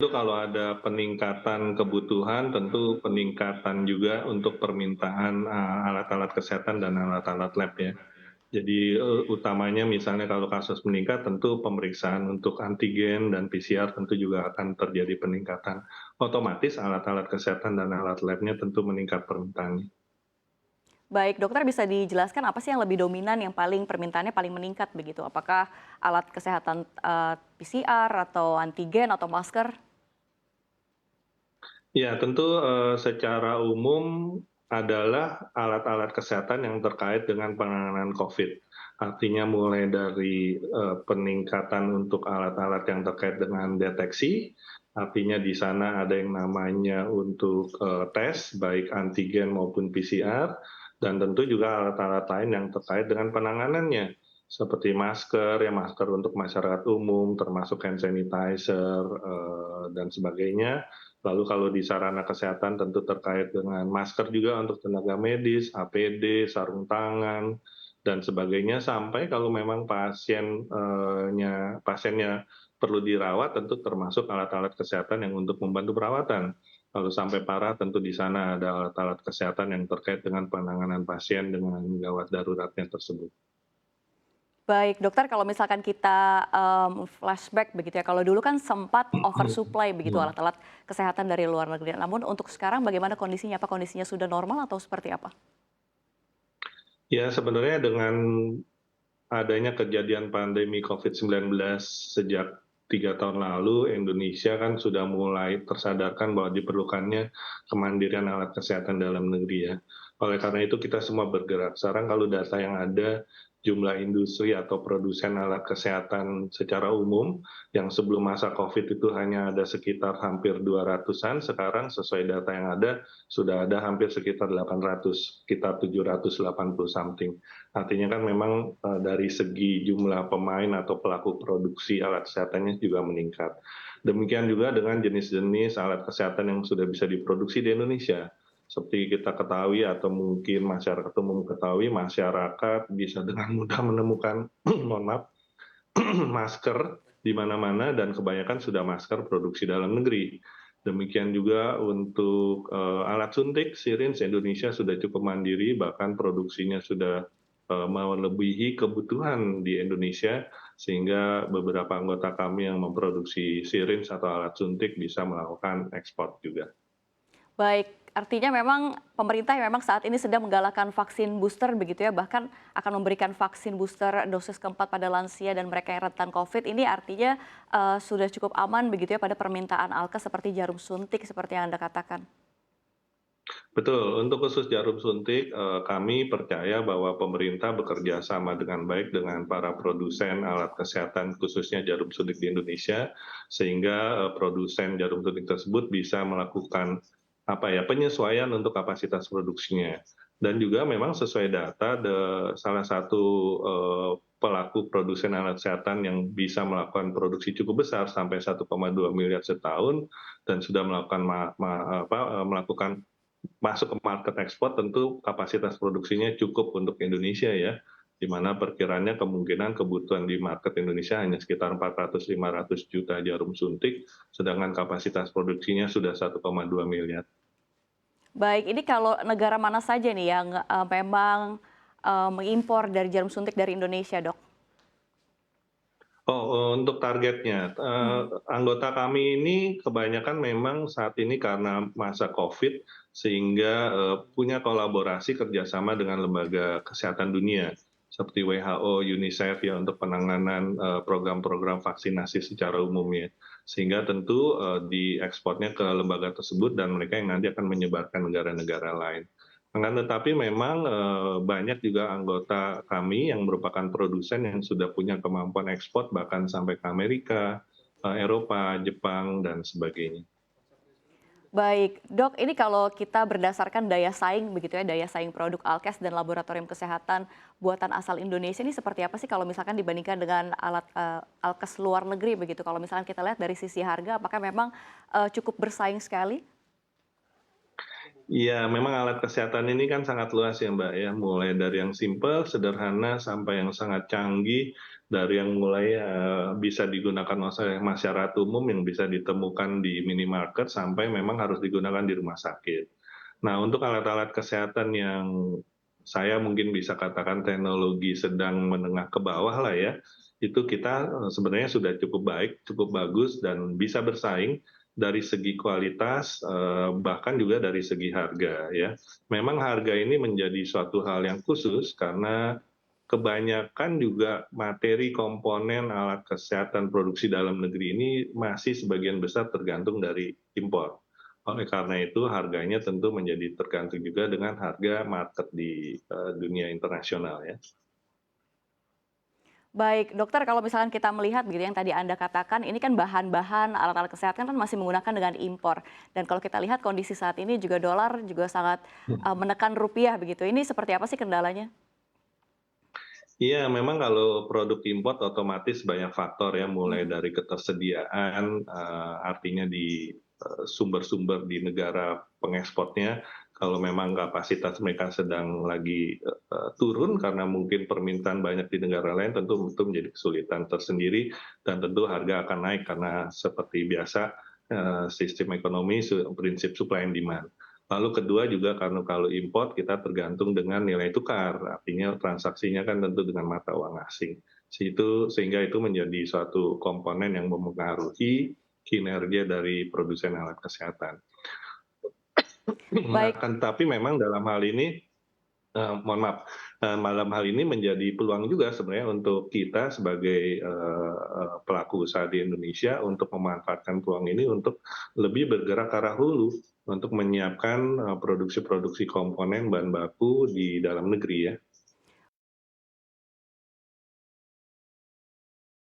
Itu kalau ada peningkatan kebutuhan, tentu peningkatan juga untuk permintaan alat-alat kesehatan dan alat-alat lab ya. Jadi utamanya misalnya kalau kasus meningkat, tentu pemeriksaan untuk antigen dan PCR tentu juga akan terjadi peningkatan. Otomatis alat-alat kesehatan dan alat labnya tentu meningkat permintaannya. Baik, dokter bisa dijelaskan apa sih yang lebih dominan, yang paling permintaannya paling meningkat begitu? Apakah alat kesehatan PCR atau antigen atau masker? Ya, tentu secara umum adalah alat-alat kesehatan yang terkait dengan penanganan COVID. Artinya mulai dari peningkatan untuk alat-alat yang terkait dengan deteksi, artinya di sana ada yang namanya untuk tes, baik antigen maupun PCR, dan tentu juga alat-alat lain yang terkait dengan penanganannya, seperti masker, ya masker untuk masyarakat umum, termasuk hand sanitizer, dan sebagainya. Lalu kalau di sarana kesehatan tentu terkait dengan masker juga untuk tenaga medis, APD, sarung tangan, dan sebagainya, sampai kalau memang pasiennya perlu dirawat, tentu termasuk alat-alat kesehatan yang untuk membantu perawatan. Kalau sampai parah, tentu di sana ada alat-alat kesehatan yang terkait dengan penanganan pasien dengan gawat daruratnya tersebut. Baik, dokter kalau misalkan kita flashback begitu ya, kalau dulu kan sempat oversupply begitu alat-alat kesehatan dari luar negeri. Namun untuk sekarang bagaimana kondisinya? Apa kondisinya sudah normal atau seperti apa? Ya, sebenarnya dengan adanya kejadian pandemi COVID-19 sejak 3 tahun lalu, Indonesia kan sudah mulai tersadarkan bahwa diperlukannya kemandirian alat kesehatan dalam negeri ya. Oleh karena itu kita semua bergerak. Sekarang kalau data yang ada, jumlah industri atau produsen alat kesehatan secara umum yang sebelum masa COVID itu hanya ada sekitar hampir 200-an, sekarang sesuai data yang ada sudah ada hampir sekitar 800, sekitar 780 something. Artinya kan memang dari segi jumlah pemain atau pelaku produksi alat kesehatannya juga meningkat. Demikian juga dengan jenis-jenis alat kesehatan yang sudah bisa diproduksi di Indonesia. Seperti kita ketahui atau mungkin masyarakat umum ketahui, masyarakat bisa dengan mudah menemukan mohon maaf, masker di mana-mana dan kebanyakan sudah masker produksi dalam negeri. Demikian juga untuk alat suntik, syringe Indonesia sudah cukup mandiri, bahkan produksinya sudah melebihi kebutuhan di Indonesia, sehingga beberapa anggota kami yang memproduksi syringe atau alat suntik bisa melakukan ekspor juga. Baik, artinya memang pemerintah yang memang saat ini sedang menggalakkan vaksin booster begitu ya, bahkan akan memberikan vaksin booster dosis keempat pada lansia dan mereka yang rentan COVID. Ini artinya sudah cukup aman begitu ya pada permintaan alkes seperti jarum suntik seperti yang Anda katakan. Betul, untuk khusus jarum suntik, kami percaya bahwa pemerintah bekerja sama dengan baik dengan para produsen alat kesehatan, khususnya jarum suntik di Indonesia, sehingga produsen jarum suntik tersebut bisa melakukan penyesuaian untuk kapasitas produksinya. Dan juga memang sesuai data, salah satu pelaku produsen alat kesehatan yang bisa melakukan produksi cukup besar sampai 1,2 miliar setahun dan sudah melakukan masuk ke market ekspor, tentu kapasitas produksinya cukup untuk Indonesia ya, di mana perkiranya kemungkinan kebutuhan di market Indonesia hanya sekitar 400-500 juta jarum suntik, sedangkan kapasitas produksinya sudah 1,2 miliar. Baik, ini kalau negara mana saja nih yang memang mengimpor dari jarum suntik dari Indonesia, Dok? Oh, untuk targetnya, anggota kami ini kebanyakan memang saat ini karena masa COVID, sehingga punya kolaborasi kerjasama dengan lembaga kesehatan dunia, seperti WHO, UNICEF ya untuk penanganan program-program vaksinasi secara umumnya. Sehingga tentu diekspornya ke lembaga tersebut dan mereka yang nanti akan menyebarkan negara-negara lain. Akan tetapi memang banyak juga anggota kami yang merupakan produsen yang sudah punya kemampuan ekspor bahkan sampai ke Amerika, Eropa, Jepang, dan sebagainya. Baik, Dok, ini kalau kita berdasarkan daya saing begitu ya, daya saing produk alkes dan laboratorium kesehatan buatan asal Indonesia ini seperti apa sih kalau misalkan dibandingkan dengan alat alkes luar negeri begitu? Kalau misalkan kita lihat dari sisi harga, apakah memang cukup bersaing sekali? Iya, memang alat kesehatan ini kan sangat luas ya Mbak ya, mulai dari yang simpel, sederhana, sampai yang sangat canggih dari yang mulai bisa digunakan oleh masyarakat umum yang bisa ditemukan di minimarket sampai memang harus digunakan di rumah sakit. Nah, untuk alat-alat kesehatan yang saya mungkin bisa katakan teknologi sedang menengah ke bawah lah ya, itu kita sebenarnya sudah cukup baik, cukup bagus dan bisa bersaing dari segi kualitas, bahkan juga dari segi harga ya. Memang harga ini menjadi suatu hal yang khusus karena kebanyakan juga materi komponen alat kesehatan produksi dalam negeri ini masih sebagian besar tergantung dari impor. Oleh karena itu harganya tentu menjadi tergantung juga dengan harga market di dunia internasional ya. Baik, dokter kalau misalkan kita melihat gitu yang tadi Anda katakan, ini kan bahan-bahan alat-alat kesehatan kan masih menggunakan dengan impor. Dan kalau kita lihat kondisi saat ini juga dolar juga sangat menekan rupiah begitu. Ini seperti apa sih kendalanya? Iya, memang kalau produk import otomatis banyak faktor ya, mulai Mhm. dari ketersediaan, artinya di sumber-sumber di negara pengekspornya, kalau memang kapasitas mereka sedang lagi turun karena mungkin permintaan banyak di negara lain, tentu itu menjadi kesulitan tersendiri dan tentu harga akan naik karena seperti biasa sistem ekonomi prinsip supply and demand. Lalu kedua juga karena kalau import kita tergantung dengan nilai tukar, artinya transaksinya kan tentu dengan mata uang asing. Sehingga itu menjadi suatu komponen yang mempengaruhi kinerja dari produsen alat kesehatan. Nah, Baik. kan tapi memang dalam hal ini, mohon maaf, dalam hal ini menjadi peluang juga sebenarnya untuk kita sebagai pelaku usaha di Indonesia untuk memanfaatkan peluang ini untuk lebih bergerak ke arah hulu untuk menyiapkan produksi-produksi komponen bahan baku di dalam negeri ya.